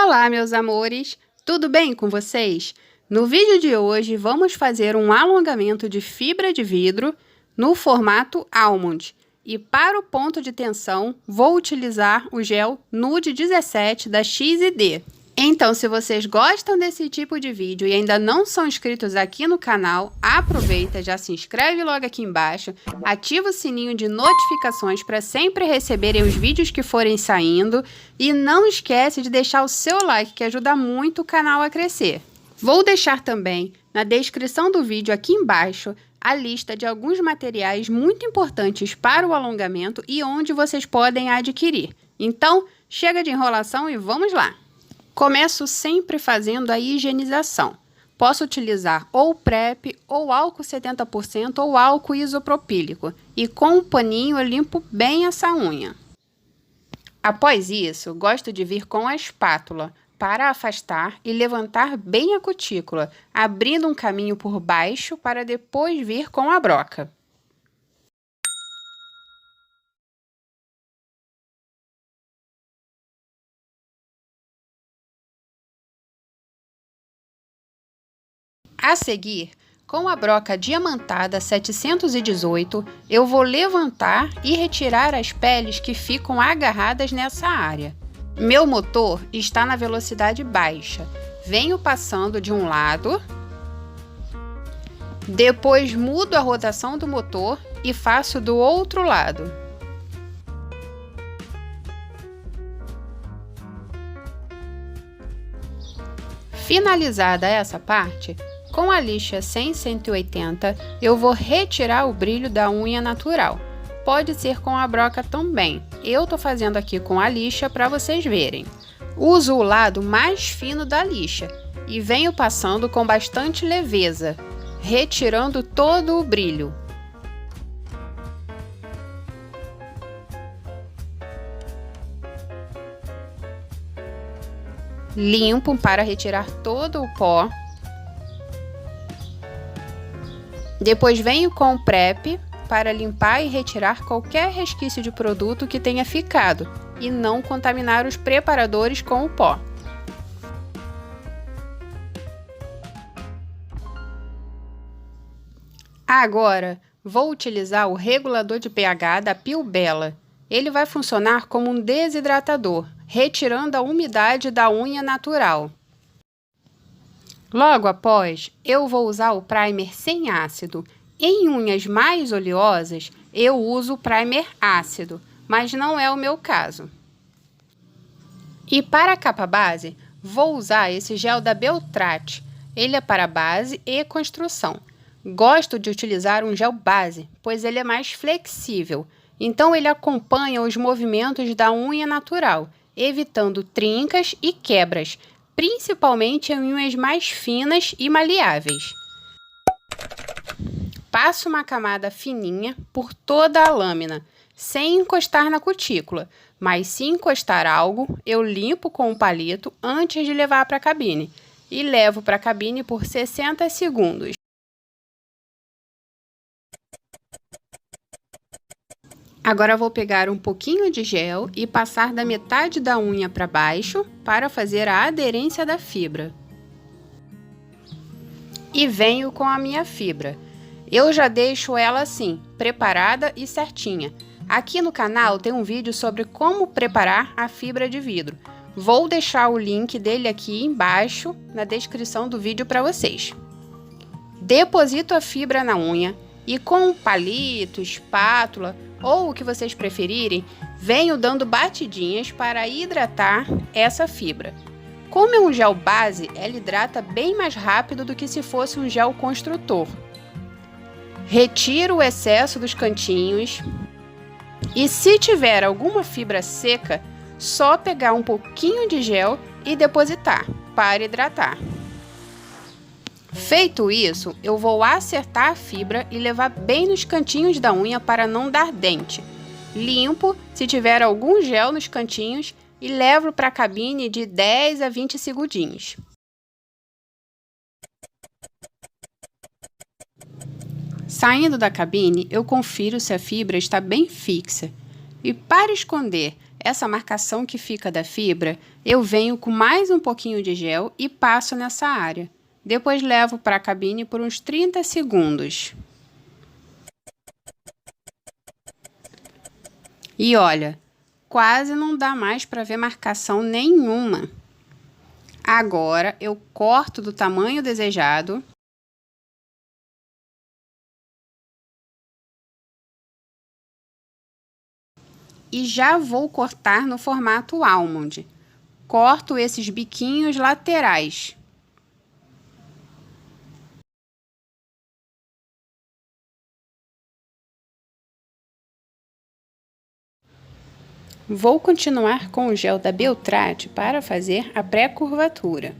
Olá, meus amores! Tudo bem com vocês? No vídeo de hoje, vamos fazer um alongamento de fibra de vidro no formato Almond. E para o ponto de tensão, vou utilizar o gel Nude 17 da XD. Então, se vocês gostam desse tipo de vídeo e ainda não são inscritos aqui no canal, aproveita, já se inscreve logo aqui embaixo, ativa o sininho de notificações para sempre receberem os vídeos que forem saindo e não esquece de deixar o seu like, que ajuda muito o canal a crescer. Vou deixar também na descrição do vídeo aqui embaixo a lista de alguns materiais muito importantes para o alongamento e onde vocês podem adquirir. Então, chega de enrolação e vamos lá! Começo sempre fazendo a higienização. Posso utilizar ou PrEP, ou álcool 70%, ou álcool isopropílico. E com um paninho eu limpo bem essa unha. Após isso, gosto de vir com a espátula para afastar e levantar bem a cutícula, abrindo um caminho por baixo para depois vir com a broca. A seguir, com a broca diamantada 718, eu vou levantar e retirar as peles que ficam agarradas nessa área. Meu motor está na velocidade baixa. Venho passando de um lado, depois mudo a rotação do motor e faço do outro lado. Finalizada essa parte, com a lixa 100/180, eu vou retirar o brilho da unha natural. Pode ser com a broca também. Eu tô fazendo aqui com a lixa para vocês verem. Uso o lado mais fino da lixa e venho passando com bastante leveza, retirando todo o brilho. Limpo para retirar todo o pó. Depois venho com o PrEP para limpar e retirar qualquer resquício de produto que tenha ficado e não contaminar os preparadores com o pó. Agora, vou utilizar o regulador de pH da Pilbella. Ele vai funcionar como um desidratador, retirando a umidade da unha natural. Logo após, eu vou usar o primer sem ácido. Em unhas mais oleosas, eu uso o primer ácido, mas não é o meu caso. E para a capa base, vou usar esse gel da Beltrate. Ele é para base e construção. Gosto de utilizar um gel base, pois ele é mais flexível. Então ele acompanha os movimentos da unha natural, evitando trincas e quebras, principalmente em unhas mais finas e maleáveis. Passo uma camada fininha por toda a lâmina, sem encostar na cutícula, mas se encostar algo, eu limpo com um palito antes de levar para a cabine, e levo para a cabine por 60 segundos. Agora vou pegar um pouquinho de gel e passar da metade da unha para baixo para fazer a aderência da fibra. E venho com a minha fibra. Eu já deixo ela assim, preparada e certinha. Aqui no canal tem um vídeo sobre como preparar a fibra de vidro. Vou deixar o link dele aqui embaixo na descrição do vídeo para vocês. Deposito a fibra na unha e com um palito, espátula ou o que vocês preferirem, venho dando batidinhas para hidratar essa fibra. Como é um gel base, ela hidrata bem mais rápido do que se fosse um gel construtor. Retiro o excesso dos cantinhos e se tiver alguma fibra seca, só pegar um pouquinho de gel e depositar para hidratar. Feito isso, eu vou acertar a fibra e levar bem nos cantinhos da unha para não dar dente. Limpo se tiver algum gel nos cantinhos e levo para a cabine de 10 a 20 segundinhos. Saindo da cabine, eu confiro se a fibra está bem fixa. E para esconder essa marcação que fica da fibra, eu venho com mais um pouquinho de gel e passo nessa área. Depois levo para a cabine por uns 30 segundos. E olha, quase não dá mais para ver marcação nenhuma. Agora eu corto do tamanho desejado. E já vou cortar no formato almond. Corto esses biquinhos laterais. Vou continuar com o gel da Beltrate para fazer a pré-curvatura.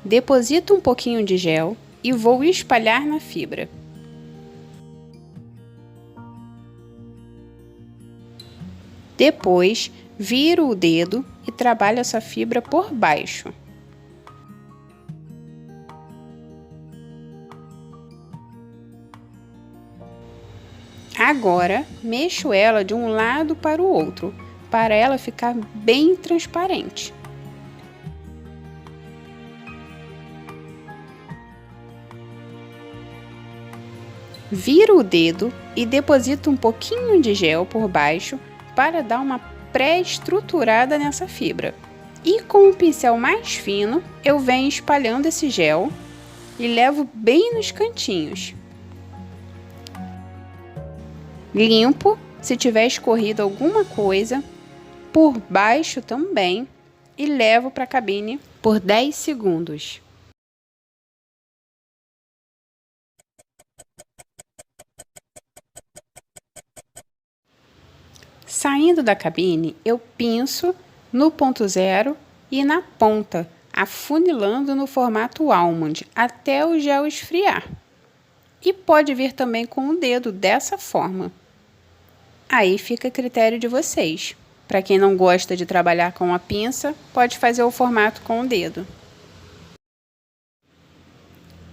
Deposito um pouquinho de gel e vou espalhar na fibra. Depois, viro o dedo e trabalho essa fibra por baixo. Agora, mexo ela de um lado para o outro, para ela ficar bem transparente. Viro o dedo e deposito um pouquinho de gel por baixo para dar uma pré-estruturada nessa fibra. E com o pincel mais fino, eu venho espalhando esse gel e levo bem nos cantinhos. Limpo, se tiver escorrido alguma coisa, por baixo também, e levo para a cabine por 10 segundos. Saindo da cabine, eu pinço no ponto zero e na ponta, afunilando no formato almond, até o gel esfriar. E pode vir também com o dedo, dessa forma. Aí fica a critério de vocês. Para quem não gosta de trabalhar com a pinça, pode fazer o formato com o dedo.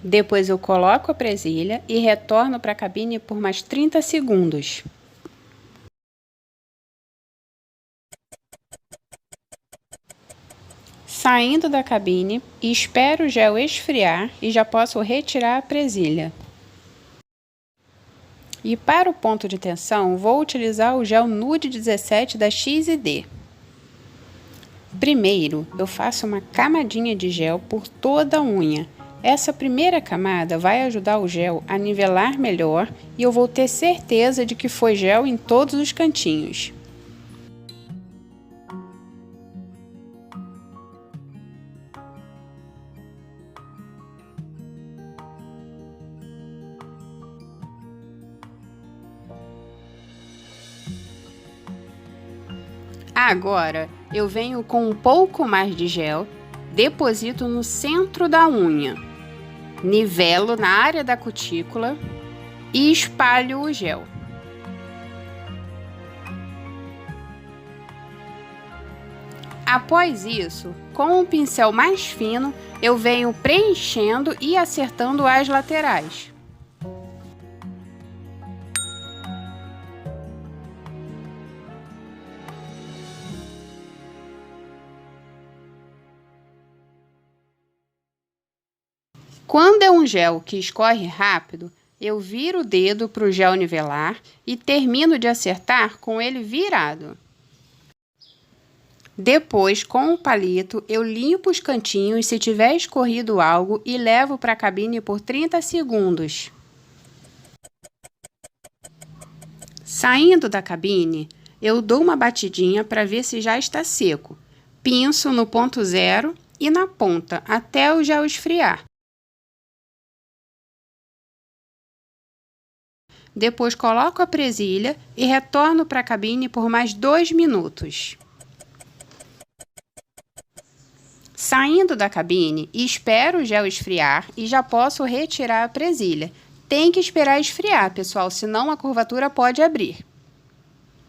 Depois eu coloco a presilha e retorno para a cabine por mais 30 segundos. Saindo da cabine, espero o gel esfriar e já posso retirar a presilha. E para o ponto de tensão, vou utilizar o gel Nude 17 da XD. Primeiro, eu faço uma camadinha de gel por toda a unha. Essa primeira camada vai ajudar o gel a nivelar melhor e eu vou ter certeza de que foi gel em todos os cantinhos. Agora, eu venho com um pouco mais de gel, deposito no centro da unha, nivelo na área da cutícula e espalho o gel. Após isso, com um pincel mais fino, eu venho preenchendo e acertando as laterais. Quando é um gel que escorre rápido, eu viro o dedo para o gel nivelar e termino de acertar com ele virado. Depois, com o palito, eu limpo os cantinhos se tiver escorrido algo e levo para a cabine por 30 segundos. Saindo da cabine, eu dou uma batidinha para ver se já está seco. Pinço no ponto zero e na ponta até o gel esfriar. Depois coloco a presilha e retorno para a cabine por mais 2 minutos. Saindo da cabine, espero o gel esfriar e já posso retirar a presilha. Tem que esperar esfriar, pessoal, senão a curvatura pode abrir.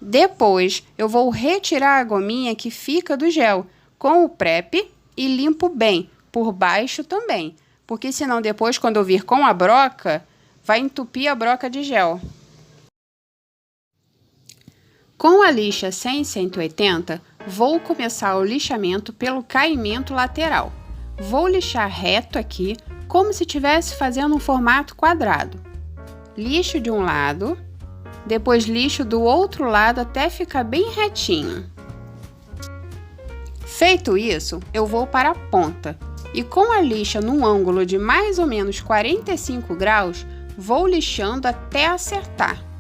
Depois, eu vou retirar a gominha que fica do gel com o prep e limpo bem, por baixo também, porque senão depois, quando eu vir com a broca, vai entupir a broca de gel. Com a lixa 100/180, vou começar o lixamento pelo caimento lateral. Vou lixar reto aqui, como se estivesse fazendo um formato quadrado. Lixo de um lado, depois lixo do outro lado até ficar bem retinho. Feito isso, eu vou para a ponta e com a lixa num ângulo de mais ou menos 45 graus, vou lixando até acertar.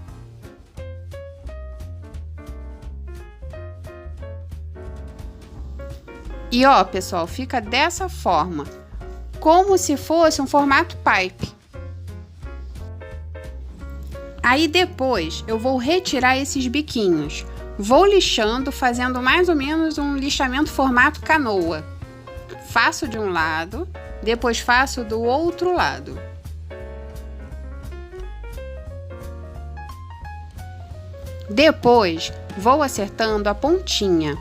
E ó, pessoal, fica dessa forma, como se fosse um formato pipe. Aí depois eu vou retirar esses biquinhos. Vou lixando, fazendo mais ou menos um lixamento formato canoa. Faço de um lado, depois faço do outro lado. Depois vou acertando a pontinha.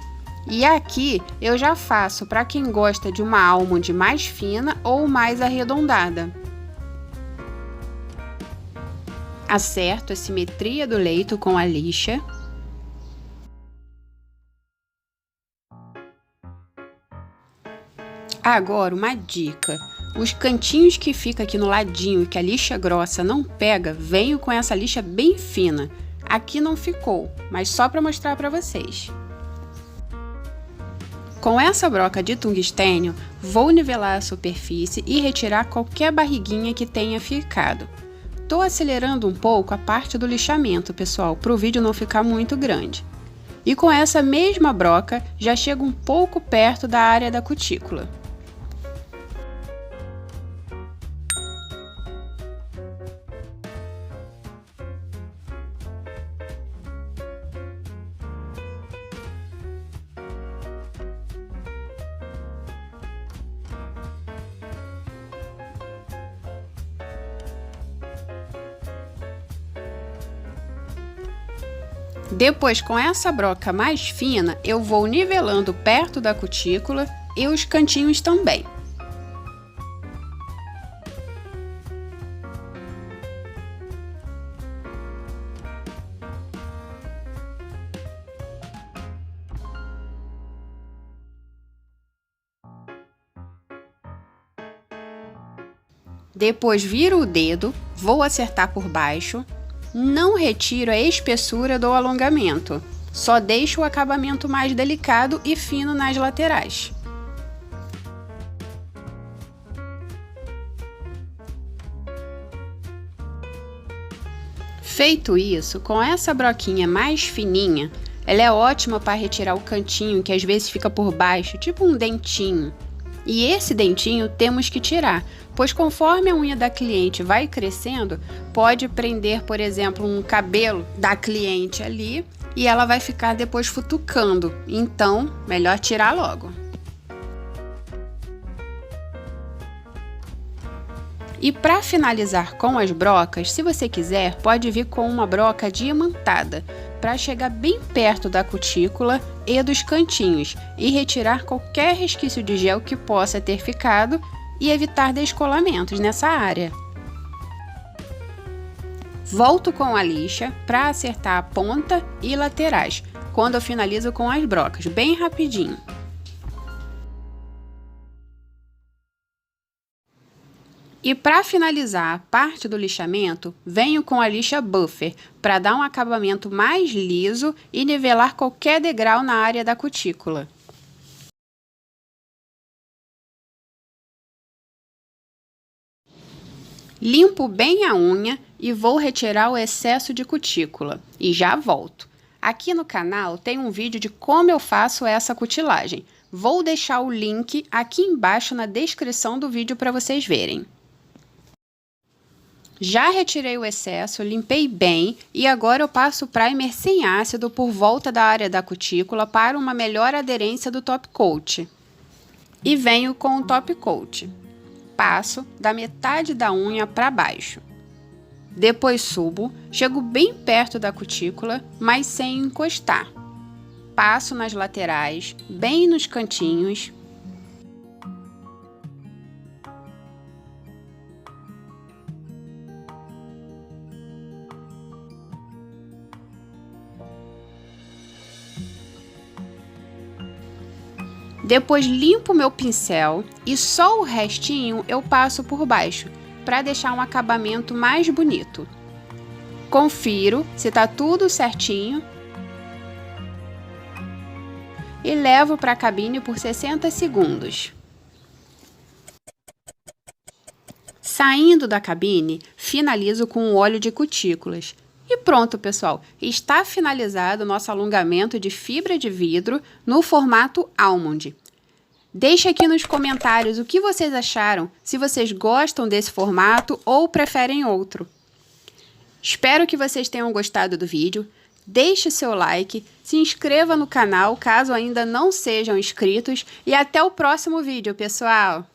E aqui eu já faço para quem gosta de uma almond mais fina ou mais arredondada. Acerto a simetria do leito com a lixa. Agora uma dica, os cantinhos que fica aqui no ladinho e que a lixa grossa não pega, venho com essa lixa bem fina. Aqui não ficou, mas só para mostrar para vocês. Com essa broca de tungstênio, vou nivelar a superfície e retirar qualquer barriguinha que tenha ficado. Estou acelerando um pouco a parte do lixamento, pessoal, para o vídeo não ficar muito grande. E com essa mesma broca, já chego um pouco perto da área da cutícula. Depois, com essa broca mais fina, eu vou nivelando perto da cutícula e os cantinhos também. Depois viro o dedo, vou acertar por baixo. Não retiro a espessura do alongamento, só deixo o acabamento mais delicado e fino nas laterais. Feito isso, com essa broquinha mais fininha, ela é ótima para retirar o cantinho que às vezes fica por baixo, tipo um dentinho. E esse dentinho temos que tirar, pois conforme a unha da cliente vai crescendo, pode prender, por exemplo, um cabelo da cliente ali e ela vai ficar depois futucando. Então, melhor tirar logo. E para finalizar com as brocas, se você quiser, pode vir com uma broca diamantada, para chegar bem perto da cutícula e dos cantinhos e retirar qualquer resquício de gel que possa ter ficado e evitar descolamentos nessa área. Volto com a lixa para acertar a ponta e laterais, quando eu finalizo com as brocas, bem rapidinho. E para finalizar a parte do lixamento, venho com a lixa buffer para dar um acabamento mais liso e nivelar qualquer degrau na área da cutícula. Limpo bem a unha e vou retirar o excesso de cutícula. E já volto. Aqui no canal tem um vídeo de como eu faço essa cutilagem. Vou deixar o link aqui embaixo na descrição do vídeo para vocês verem. Já retirei o excesso, limpei bem e agora eu passo o primer sem ácido por volta da área da cutícula para uma melhor aderência do top coat. E venho com o top coat. Passo da metade da unha para baixo. Depois subo, chego bem perto da cutícula, mas sem encostar. Passo nas laterais, bem nos cantinhos. Depois limpo meu pincel e só o restinho eu passo por baixo, para deixar um acabamento mais bonito. Confiro se está tudo certinho e levo para a cabine por 60 segundos. Saindo da cabine, finalizo com o óleo de cutículas. E pronto, pessoal! Está finalizado o nosso alongamento de fibra de vidro no formato Almond. Deixe aqui nos comentários o que vocês acharam, se vocês gostam desse formato ou preferem outro. Espero que vocês tenham gostado do vídeo. Deixe seu like, se inscreva no canal caso ainda não sejam inscritos e até o próximo vídeo, pessoal!